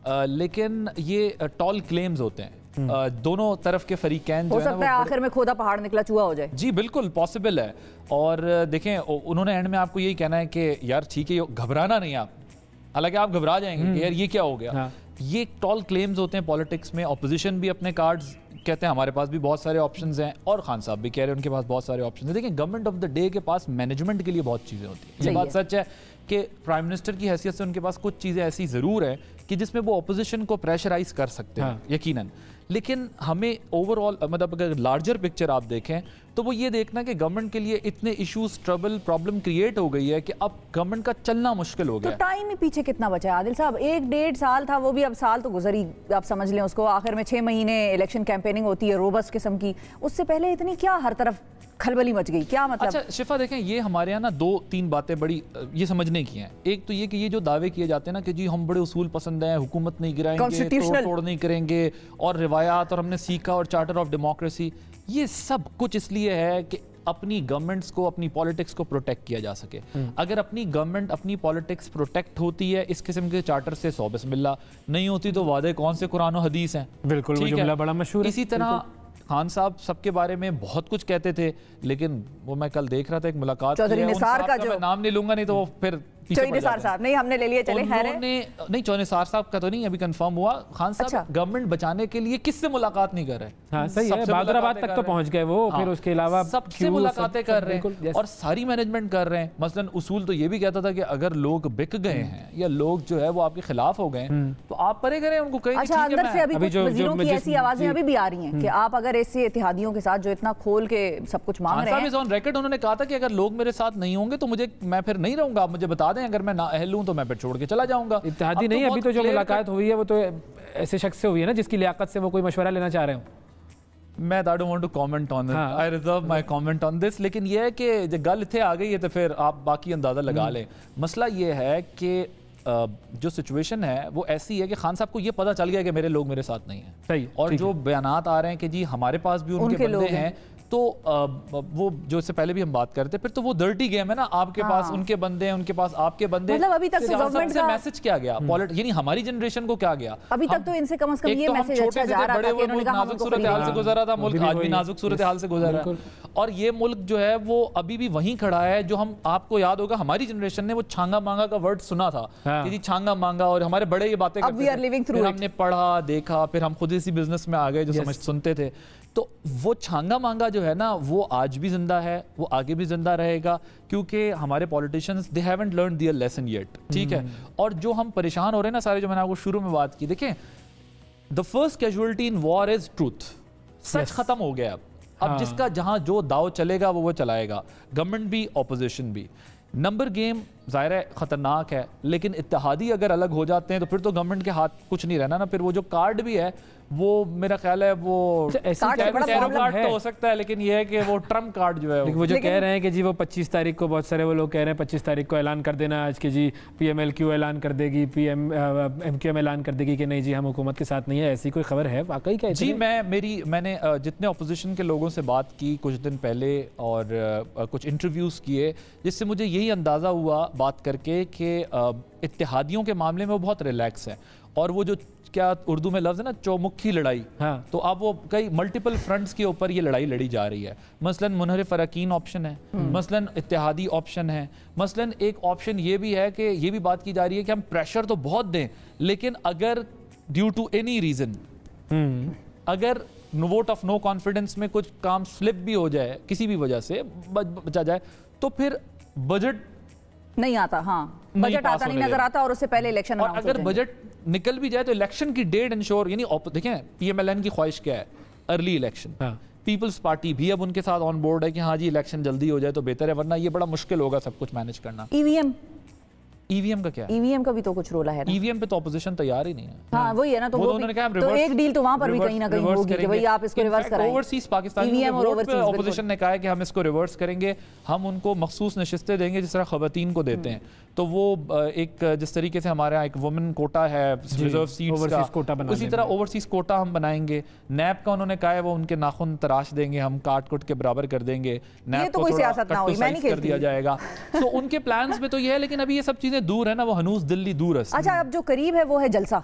लेकिन ये टॉल क्लेम्स होते हैं, दोनों तरफ के फरीकैन जो हो सकता है आखिर में खोदा पहाड़ निकला चूहा हो जाए। जी बिल्कुल पॉसिबल है। और देखें, उन्होंने एंड में आपको यही कहना है कि यार ठीक है, घबराना नहीं आप, हालांकि आप घबरा जाएंगे कि यार ये क्या हो गया, ये टॉल क्लेम्स होते हैं पॉलिटिक्स में। ऑपोजिशन भी अपने कार्ड्स कहते हैं हमारे पास भी बहुत सारे ऑप्शंस हैं, और खान साहब भी कह रहे हैं उनके पास बहुत सारे ऑप्शंस हैं। देखिए गवर्नमेंट ऑफ द डे के पास मैनेजमेंट के लिए बहुत चीज़ें होती हैं, ये बात सच है कि प्राइम मिनिस्टर की हैसियत से उनके पास कुछ चीज़ें ऐसी ज़रूर है कि जिसमें वो ऑपोजिशन को प्रेशराइज कर सकते हैं, यकीनन। लेकिन हमें ओवरऑल मतलब अगर लार्जर पिक्चर आप देखें तो वो ये देखना कि गवर्नमेंट के लिए इतने इश्यूज, ट्रबल, प्रॉब्लम क्रिएट हो गई है कि अब गवर्नमेंट का चलना मुश्किल हो गया। तो टाइम ही पीछे कितना बचा है आदिल साहब? 1-1.5 साल था, वो भी अब साल तो गुजरी, आप समझ लें उसको। आखिर में 6 महीने इलेक्शन कैंपेनिंग होती है रोबस्ट किस्म की, उससे पहले इतनी क्या हर तरफ खलबली मच गई, क्या मतलब? अच्छा शिफा देखें, ये हमारे यहाँ ना 2-3 बातें बड़ी ये समझने की हैं। एक तो ये कि ये जो दावे किए जाते हैं ना कि जी हम बड़े उसूल पसंद हैं, हुकूमत नहीं गिराएंगे, तोड़ नहीं करेंगे, और रिवायात, और हमने सीखा, और चार्टर ऑफ डेमोक्रेसी, ये सब कुछ इसलिए है कि अपनी गवर्नमेंट्स को, अपनी पॉलिटिक्स को प्रोटेक्ट किया जा सके। अगर अपनी गवर्नमेंट, अपनी पॉलिटिक्स प्रोटेक्ट होती है इस किस्म के चार्टर से, 100 बिस्मिल्लाह, नहीं होती तो वादे कौन से कुरान और हदीस हैं। बिल्कुल, वो जुमला बड़ा मशहूर है। इसी तरह खान साहब सबके बारे में बहुत कुछ कहते थे, लेकिन वो मैं कल देख रहा था एक मुलाकात, चौधरी निसार का जो मैं नाम नहीं लूंगा नहीं तो फिर चौधरी निसार साहब नहीं, हमने ले लिया, चले खैर है। नहीं, चौधरी निसार साहब का तो नहीं अभी कंफर्म हुआ। खान साहब गवर्नमेंट बचाने के लिए किससे मुलाकात नहीं कर रहे? हाँ सही है, बहादुराबाद तक तो पहुंच गए वो, फिर उसके अलावा सबसे मुलाकातें कर रहे हैं और सारी मैनेजमेंट कर रहे हैं। मसलन उसूल तो ये भी कहता था कि अगर लोग बिक गए हैं या लोग जो है वो आपके खिलाफ हो गए तो आप परे करें उनको कहीं। अच्छा, अंदर से अभी कुछ वज़ीरों की ऐसी आवाजें अभी भी आ रही हैं कि आप अगर ऐसे इत्तेहादियों के साथ जो इतना खोल के सब कुछ मांग रहे हैं, ऑन रिकॉर्ड उन्होंने कहा था कि अगर लोग मेरे साथ नहीं होंगे तो मैं फिर नहीं रहूंगा, आप मुझे बता दें, अगर मैं ना अहल हूं तो मैं फिर छोड़ के चला जाऊंगा। इत्तेहादी नहीं, अभी तो जो मुलाकात हुई है वो तो ऐसे शख्स से हुई है ना जिसकी लियाकत से वो कोई मशवरा लेना चाह रहे हो। मैं I don't want to comment on it. I reserve my comment on this. लेकिन ये है कि जब गल इत्थे आ गई है तो फिर आप बाकी अंदाजा लगा लें। मसला ये है कि जो सिचुएशन है वो ऐसी है कि खान साहब को ये पता चल गया कि मेरे लोग मेरे साथ नहीं है। सही। और जो बयानात आ रहे हैं कि जी हमारे पास भी उनके बंदे हैं, तो वो जो इससे पहले भी हम बात करते, फिर तो वो डर्टी गेम है ना, आपके पास उनके बंदे हैं, उनके पास आपके बंदे। मतलब अभी तक गवर्नमेंट से मैसेज क्या गया, यानी हमारी जनरेशन को क्या गया? अभी तक तो इनसे कम से कम ये मैसेज अच्छा जा रहा था कि उन्होंने कहा नाजुक सूरत हाल से गुजरा था मुल्क, आज भी नाजुक सूरत हाल से गुजर रहा है, और ये मुल्क जो है वो अभी भी वहीं खड़ा है जो हम, आपको याद होगा हमारी जनरेशन ने वो छांगा मांगा का वर्ड सुना था कि जी छांगा मांगा, और हमारे बड़े ये बातें करते थे, हमने पढ़ा देखा, फिर हम खुद इसी बिजनेस में आ गए जो समझ सुनते थे। तो वो छांगा मांगा जो है ना वो आज भी जिंदा है, वो आगे भी जिंदा रहेगा, क्योंकि हमारे politicians they haven't learned there lesson yet, ठीक है। और जो हम परेशान हो रहे हैं ना सारे, जो मैंने आपको शुरू में बात की, देखें the first casualty in war is truth. सच खत्म हो गया अब जिसका जहां जो दाव चलेगा वो चलाएगा, गवर्नमेंट भी ऑपोजिशन भी। नंबर गेम ज़ाहिर है खतरनाक है, लेकिन इत्तेहादी अगर अलग हो जाते हैं तो फिर तो गवर्नमेंट के हाथ कुछ नहीं रहना ना। फिर वो जो कार्ड भी है वो मेरा ख्याल है वो कार्ड तो हो सकता है, लेकिन ये है कि वो ट्रम्प कार्ड जो है वो जो कह रहे हैं कि जी वो 25 तारीख को, बहुत सारे वो लोग कह रहे हैं 25 तारीख को ऐलान कर देना आज के जी PMLQ ऐलान कर देगी, MQM ऐलान कर देगी कि नहीं जी हम हुकूमत के साथ नहीं है, ऐसी कोई खबर है वाकई क्या? जी मैंने जितने अपोजिशन के लोगों से बात की कुछ दिन पहले और कुछ इंटरव्यूज़ किए, जिससे मुझे यही अंदाज़ा हुआ बात करके कि इत्तेहादियों के मामले में वो बहुत रिलैक्स है। और वो जो क्या उर्दू में लफ्ज़ है ना, चौमुखी लड़ाई, तो अब वो कई मल्टीपल फ्रंट्स के ऊपर ये लड़ाई लड़ी जा रही है। मसलन मुनहरिफ अरकान ऑप्शन है, मसलन इत्तेहादी ऑप्शन है, मसलन एक ऑप्शन ये भी है कि ये भी बात की जा रही है कि हम प्रेशर तो बहुत दें, लेकिन अगर ड्यू टू एनी रीज़न अगर वोट ऑफ नो कॉन्फिडेंस में कुछ काम स्लिप भी हो जाए, किसी भी वजह से बचा जाए, तो फिर बजट नहीं आता। बजट आता नहीं नजर आता, और उससे पहले इलेक्शन। और अगर बजट निकल भी जाए तो इलेक्शन की डेट इंश्योर, यानी देखें PMLN की ख्वाहिश क्या है, अर्ली इलेक्शन। पीपल्स पार्टी भी अब उनके साथ ऑन बोर्ड है कि हाँ जी इलेक्शन जल्दी हो जाए तो बेहतर है, वरना ये बड़ा मुश्किल होगा सब कुछ मैनेज करना। EVM का क्या है? EVM का भी तो कुछ रोला है ना। EVM पे तो ऑपोजिशन तैयार ही नहीं है। हाँ वही है ना, तो उन्होंने कहा तो एक डील तो वहां पर भी कहीं ना कहीं होगी कि भाई आप इसको रिवर्स कराएं। ओवरसीज पाकिस्तानी ऑपोजिशन ने कहा है कि हम इसको रिवर्स करेंगे, हम उनको मखसूस नशिस्तें देंगे जिस तरह खवातीन को देते हैं। तो वो एक जिस तरीके से हमारे यहाँ एक वुमेन कोटा है रिजर्व सीट्स का, उसी तरह ओवरसीज कोटा हम बनाएंगे। नैब का उन्होंने कहा है वो उनके नाखून तराश देंगे, हम काट कुट के बराबर कर देंगे, नैब को थोड़ा कट कर दिया जाएगा। तो उनके प्लान्स में तो ये है, लेकिन अभी ये सब चीजें दूर है ना, वो हनूज दिल्ली दूर है। अच्छा, अब जो करीब है वो है जलसा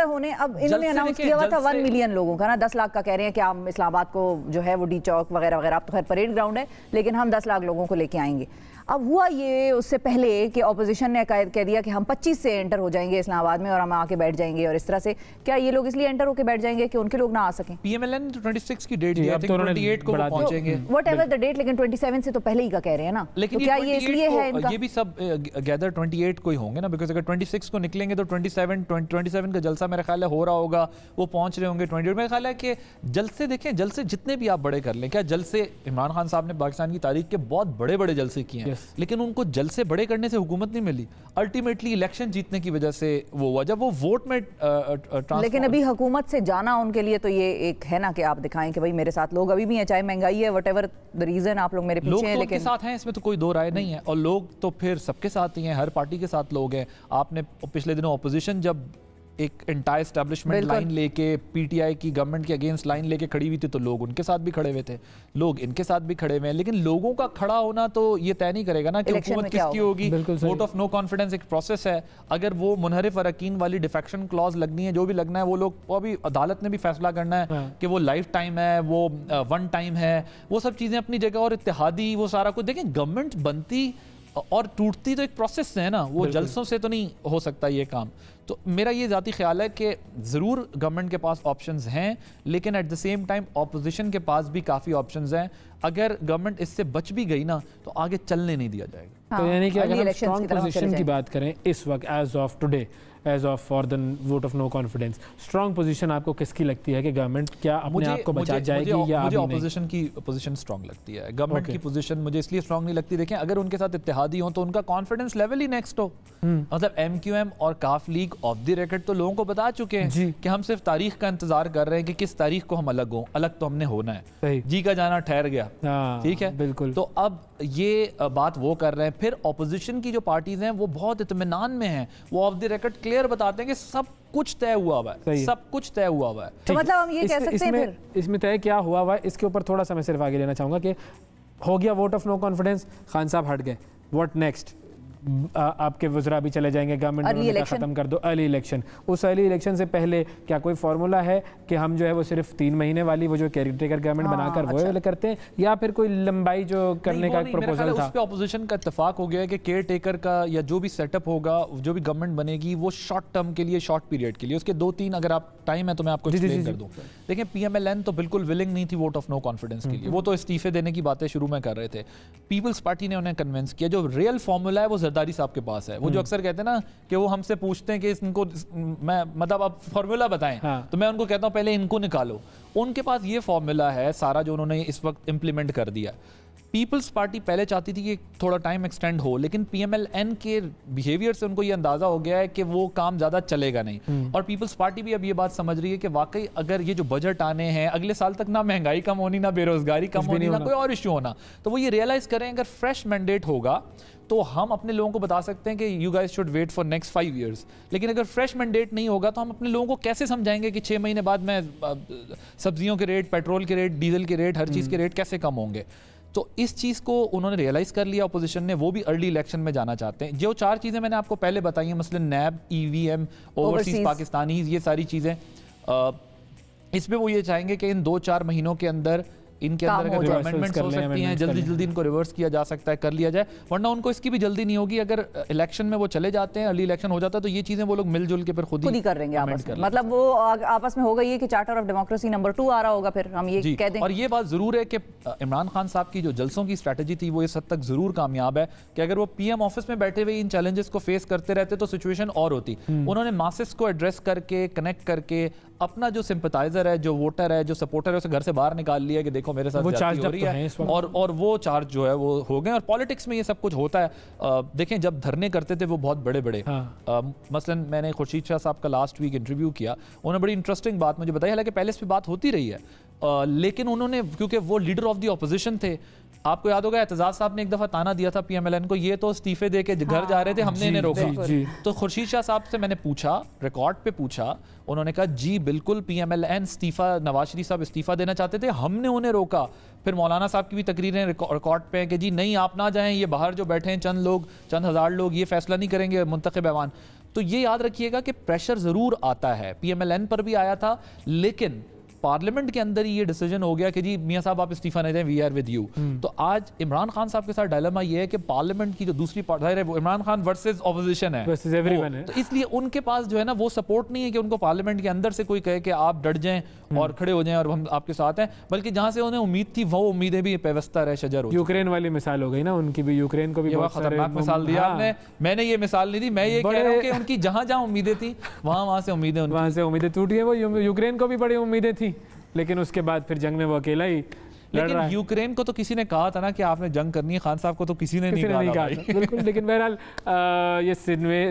होने। अब इन्होंने अनाउंस किया हुआ था 1 मिलियन लोगों का ना, 10 लाख का कह रहे हैं कि हम इस्लामाबाद को जो है वो डी चौक वगैरह वगैरह, अब तो खैर परेड ग्राउंड है, लेकिन हम 10 लाख लोगों को लेके आएंगे। अब हुआ ये उससे पहले कि ऑपोजिशन ने कह दिया कि हम 25 से एंटर हो जाएंगे इस्लामाबाद में और हम आके बैठ जाएंगे, और इस तरह से क्या ये लोग इसलिए एंटर होके बैठ जाएंगे कि उनके लोग ना आ सकें? पीएमएलएन 26 की डेट दिया, 28 को पहुंचेंगे, व्हाटएवर द डेट, लेकिन 27 से तो पहले ही का कह रहे हैं ना। लेकिन तो क्या ये इसलिए है इनका? ये भी सब गैदर 28 को ही होंगे ना, बिकॉज अगर 26 को निकलेंगे तो 27 का जलसा मेरा ख्याल है हो रहा होगा, वो पहुंच रहे होंगे 28। मेरा ख्याल है कि जलसे देखें, जलसे जितने भी आप बड़े कर लें, क्या जलसे इमरान खान साहब ने पाकिस्तान की तारीख के बहुत बड़े बड़े जलसे किए हैं, लेकिन उनको जलसे बड़े करने से हुकूमत नहीं मिली, अल्टीमेटली इलेक्शन जीतने की वजह से वो हुआ, जब वो वोट में लेकिन अभी हुकूमत से जाना उनके लिए तो ये एक है ना कि आप दिखाएं कि भाई मेरे साथ लोग अभी भी हैं, चाहे महंगाई है, व्हाटएवर द रीजन, आप लोग मेरे पीछे हैं, लेकिन साथ हैं, इसमें तो कोई दो राय नहीं है। और लोग तो फिर सबके साथ ही हैं, हर पार्टी के साथ लोग हैं। आपने पिछले दिनों ऑपोजिशन जब एक एंटायर एस्टैब्लिशमेंट लाइन लेके पीटीआई की गवर्नमेंट के अगेंस्ट लाइन लेके खड़ी हुई थी, तो लोग उनके साथ भी खड़े हुए थे, लोग इनके साथ भी खड़े हुए हैं। लेकिन लोगों का खड़ा होना तो ये तय नहीं करेगा ना कि हुकूमत किसकी होगी। वोट ऑफ नो कॉन्फिडेंस एक प्रोसेस है, अगर वो मुनहरिफ अरकान वाली डिफेक्शन क्लॉज लगनी है, जो भी लगना है, वो लोग वो अभी अदालत ने भी फैसला करना है कि वो लाइफ टाइम है, वो वन टाइम है, वो सब चीज़ें अपनी जगह, और इत्तेहादी वो सारा कुछ। देखें, गवर्नमेंट बनती और टूटती तो एक प्रोसेस है ना, वो जलसों से तो नहीं हो सकता ये काम। तो मेरा ये ज़ाती ख्याल है कि ज़रूर गवर्नमेंट के पास ऑप्शंस हैं, लेकिन at the same time opposition के पास भी काफ़ी ऑप्शंस हैं। अगर गवर्नमेंट इससे बच भी गई ना तो आगे चलने नहीं दिया जाएगा। तो यानी कि अगर हम स्ट्रॉन्ग पोजीशन की बात करें इस वक्त, age of today, age of for the vote of no confidence, strong position आपको किसकी लगती है कि गवर्नमेंट क्या अपने आप को बचा जाएगी या मुझे ऑपोजिशन की पोजीशन स्ट्रॉन्ग लगती है। गवर्नमेंट की पोजीशन मुझे इसलिए स्ट्रॉन्ग नहीं लगती, देखें अगर उनके साथ इत्तेहादी हो तो उनका कॉन्फिडेंस लेवल ही नेक्स्ट हो। मतलब एमक्यूएम और काफ लीग ऑफ द रिकॉर्ड तो लोगों को बता चुके हैं कि हम सिर्फ तारीख का इंतजार कर रहे हैं कि किस तारीख को हम अलग हों, अलग तो हमने होना है, जी का जाना ठहर गया, ठीक है, बिल्कुल। तो अब ये बात वो कर रहे हैं। फिर ऑपोजिशन की जो पार्टीज हैं वो बहुत इत्मीनान में हैं, वो ऑफ द रिकॉर्ड क्लियर बताते हैं कि सब कुछ तय हुआ हुआ है, सब कुछ तय हुआ हुआ है। तो मतलब हम ये कह सकते हैं फिर इसमें तय क्या हुआ हुआ है, इसके ऊपर थोड़ा सा मैं सिर्फ आगे लेना चाहूंगा कि हो गया vote of no confidence, Khan साहब हट गए, व्हाट नेक्स्ट? आपके वज़रा भी चले जाएंगे, गवर्नमेंट खत्म कर दो, अर्ली इलेक्शन। उस अर्ली इलेक्शन से पहले क्या कोई फार्मूला है कि हम जो है वो सिर्फ 3 महीने वाली वो जो केयरटेकर गवर्नमेंट बनाकर वो करते हैं, या फिर कोई लंबाई जो करने का प्रपोजल था? उस पे ऑपोजिशन का इत्तेफाक हो गया है कि केयरटेकर का या जो भी सेटअप होगा, जो भी गवर्नमेंट बनेगी, वो शॉर्ट टर्म के लिए, शॉर्ट पीरियड के लिए, उसके 2-3 अगर आप टाइम है तो मैं आपको एक्सप्लेन कर दूं। देखिए, पीएमएलएन तो बिल्कुल विलिंग नहीं थी वोट ऑफ नो कॉन्फिडेंस के लिए, वो तो इस्तीफे देने की बातें शुरू में कर रहे थे। पीपल्स पार्टी ने उन्हें कन्विंस किया। जो रियल फॉर्मूला है वो जरदारी साहब के पास है। वो जो अक्सर कहते हैं ना कि वो हमसे पूछते हैं कि इनको मैं मतलब आप फॉर्मूला बताएं, तो मैं उनको कहता हूं पहले इनको निकालो। उनके पास ये फॉर्मूला है सारा जो उन्होंने इस वक्त इंप्लीमेंट कर दिया। पीपल्स पार्टी पहले चाहती थी कि थोड़ा टाइम एक्सटेंड हो, लेकिन पीएमएलएन के बिहेवियर से उनको ये अंदाजा हो गया है कि वो काम ज़्यादा चलेगा नहीं। और पीपल्स पार्टी भी अब ये बात समझ रही है कि वाकई अगर ये जो बजट आने हैं अगले साल तक, ना महंगाई कम होनी, ना बेरोजगारी कम होनी, ना कोई और इश्यू होना, तो वो ये रियलाइज करें अगर फ्रेश मैंडेट होगा तो हम अपने लोगों को बता सकते हैं कि you guys should wait for next 5 years। लेकिन अगर फ्रेश मैंडेट नहीं होगा तो हम अपने लोगों को कैसे समझाएंगे कि 6 महीने बाद में सब्जियों के रेट, पेट्रोल के रेट, डीजल के रेट, हर चीज़ के रेट कैसे कम होंगे? तो इस चीज़ को उन्होंने रियलाइज़ कर लिया ऑपोजिशन ने, वो भी अर्ली इलेक्शन में जाना चाहते हैं। जो 4 चीज़ें मैंने आपको पहले बताई हैं, मसलन नैब, ईवीएम, ओवरसीज पाकिस्तानीज, ये सारी चीज़ें, इसमें वो ये चाहेंगे कि इन 2-4 महीनों के अंदर इनके अंदर अगर जो अमेंडमेंट्स हो सकती हैं जल्दी जल्दी इनको रिवर्स किया जा सकता है, कर लिया जाए, वरना उनको इसकी भी जल्दी नहीं होगी। अगर इलेक्शन में वो चले जाते हैं, अर्ली इलेक्शन हो जाता है, तो ये चीजें वो लोग मिलजुल के फिर खुद ही कर लेंगे आपस में। मतलब वो आपस में होगा ये कि चार्टर ऑफ डेमोक्रेसी नंबर 2 आ रहा होगा, फिर हम ये कह दें। और ये बात जरूर है कि इमरान खान साहब की जो जलसों की स्ट्रैटेजी थी वो इस हद तक जरूर कामयाब है कि अगर वो पीएम ऑफिस में बैठे हुए इन चैलेंजेस को फेस करते रहते तो सिचुएशन और होती। उन्होंने मासेस को एड्रेस करके, कनेक्ट करके, अपना जो सिंपथाइजर है, जो वोटर है, जो सपोर्टर है, उसे घर से बाहर निकाल लिया कि देखो मेरे साथ ज्यादती हो रही है, और वो चार्ज जो है वो हो गए। और पॉलिटिक्स में ये सब कुछ होता है। देखें, जब धरने करते थे वो बहुत बड़े बड़े, मसलन मैंने खुर्शीद शाह साहब का लास्ट वीक इंटरव्यू किया, उन्होंने बड़ी इंटरेस्टिंग बात मुझे बताई। हालांकि पहले इस पे बात होती रही है, लेकिन उन्होंने, क्योंकि वो लीडर ऑफ द ऑपोजिशन थे, आपको याद होगा एतजाज साहब ने एक दफा ताना दिया था पीएमएलएन को, ये तो इस्तीफे दे के घर जा रहे थे, हमने इन्हें रोका। तो खुर्शीद शाह साहब से मैंने पूछा, रिकॉर्ड पे पूछा, उन्होंने कहा जी बिल्कुल पीएमएलएन इस्तीफा, नवाज शरीफ साहब इस्तीफा देना चाहते थे, हमने उन्हें रोका। फिर मौलाना साहब की भी तकरीरें रिकॉर्ड पे हैं कि जी नहीं आप ना जाएं, ये बाहर जो बैठे हैं चंद लोग, चंद हज़ार लोग, ये फैसला नहीं करेंगे मुंतखब ऐवान। तो ये याद रखिएगा कि प्रेशर ज़रूर आता है, पीएमएलएन पर भी आया था, लेकिन पार्लियामेंट के अंदर ही ये डिसीजन हो गया कि जी मियां साहब आप इस्तीफा नहीं दें, वी आर विद यू। तो आज इमरान खान साहब के साथ डायलेमा ये है कि पार्लियामेंट की जो दूसरी पार्टी है वो इमरान खान वर्सेस ऑपोजिशन है, तो इसलिए उनके पास जो है ना वो सपोर्ट नहीं है कि उनको पार्लियामेंट के अंदर से कोई कहे कि आप डट जाएं और खड़े हो जाएं और हम आपके साथ हैं, बल्कि जहां से उन्हें उम्मीद थी वो उम्मीदें भी पेवस्ता रहे शजर हो। यूक्रेन वाली मिसाल हो गई ना उनकी भी, यूक्रेन को भी बहुत खतरनाक मिसाल दिया आपने। मैंने ये मिसाल नहीं दी, मैं ये कह रहा हूं कि उनकी जहां जहां उम्मीदें थी वहां से उम्मीदें टूटी है। वो यूक्रेन को भी बड़ी उम्मीदें थी, लेकिन उसके बाद फिर जंग में वो अकेला ही। लेकिन यूक्रेन को तो किसी ने कहा था ना कि आपने जंग करनी है, खान साहब को तो किसी ने नहीं कहा था। बिल्कुल। लेकिन बहरहाल ये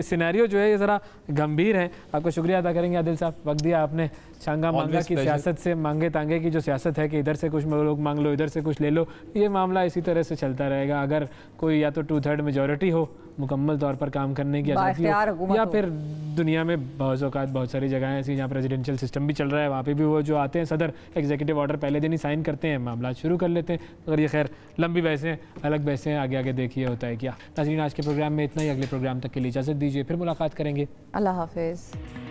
सिनेरियो जो है ये ज़रा गंभीर है। आपको शुक्रिया अदा करेंगे आदिल साहब, वक्त दिया आपने। शांगा मांगा की सियासत से, मांगे तांगे की जो सियासत है कि इधर से कुछ लोग मांग लो, इधर से कुछ ले लो, ये मामला इसी तरह से चलता रहेगा। अगर कोई या तो 2/3 मेजॉरिटी हो, मुकम्मल तौर पर काम करने की आज़ादी हो, या फिर दुनिया में बहुत सारी जगहें ऐसी जहाँ प्रेसिडेंशियल सिस्टम भी चल रहा है, वहाँ पे भी वो जो आते हैं सदर एग्जीक्यूटिव ऑर्डर पहले दिन ही साइन करते हैं, मामला शुरू कर लेते हैं। अगर ये खैर लंबी बहसें, अलग बहसें, आगे आगे देखिए होता है क्या। नाज़रीन, आज के प्रोग्राम में इतना ही। अगले प्रोग्राम तक के लिए इजाज़त दीजिए, फिर मुलाकात करेंगे। अल्लाह हाफिज़।